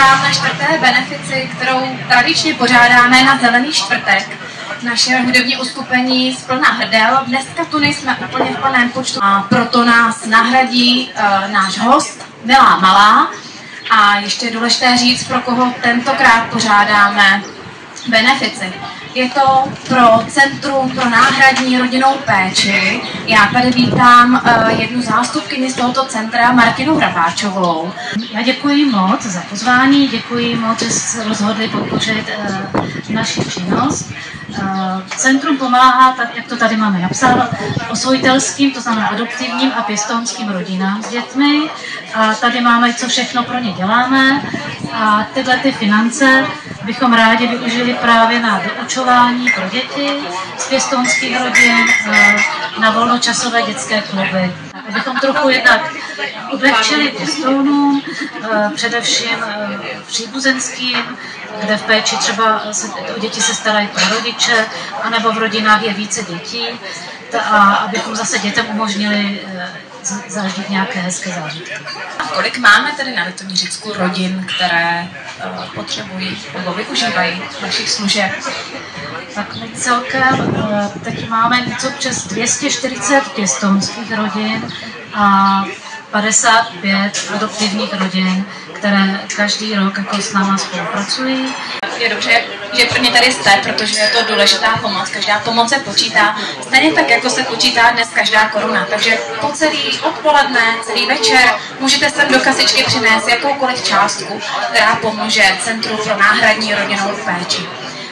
vítám na čtvrté benefici, kterou tradičně pořádáme na Zelený čtvrtek. Naše hudební uskupení z plna hrdel. Dneska tu nejsme úplně v plném počtu a proto nás nahradí náš host Milá Malá. A ještě je důležité říct, pro koho tentokrát pořádáme benefici. Je to pro Centrum pro náhradní rodinnou péči. Já tady vítám jednu zástupkyni z tohoto centra, Martinu Hrabáčovou. Já děkuji moc za pozvání, děkuji moc, že jste se rozhodli podpořit naši činnost. Centrum pomáhá, tak jak to tady máme napsáno, osvojitelským, to znamená adoptivním a pěstounským rodinám s dětmi. A tady máme, co všechno pro ně děláme. A tyhle ty finance bychom rádi využili právě na vyučování pro děti z pěstounských rodin, na volnočasové dětské kluby. Abychom trochu jednak odlehčili pěstounům, především příbuzenským, kde v péči třeba o děti se starají pro rodiče, anebo v rodinách je více dětí, a abychom zase dětem umožnili zažít nějaké hezké zážitky. A kolik máme tedy na Litoměřicku rodin, které potřebují nebo využívají našich služeb? Tak my celkem teď máme něco přes 240 pěstounských rodin a 55 adoptivních rodin, které každý rok jako s náma spolupracují. Je dobře, že pro ně tady jste, protože je to důležitá pomoc. Každá pomoc se počítá, stejně tak, jako se počítá dnes každá koruna. Takže po celý odpoledne, celý večer můžete sem do kasičky přinést jakoukoliv částku, která pomůže Centru pro náhradní rodinnou péči.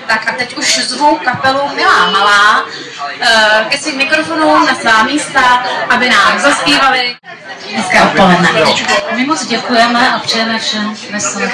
Tak a teď už zvu kapelu Milá Malá ke svým mikrofonům na svá místa, aby nám zaspívali hezké odpoledne. My moc děkujeme a přejeme všem veselé.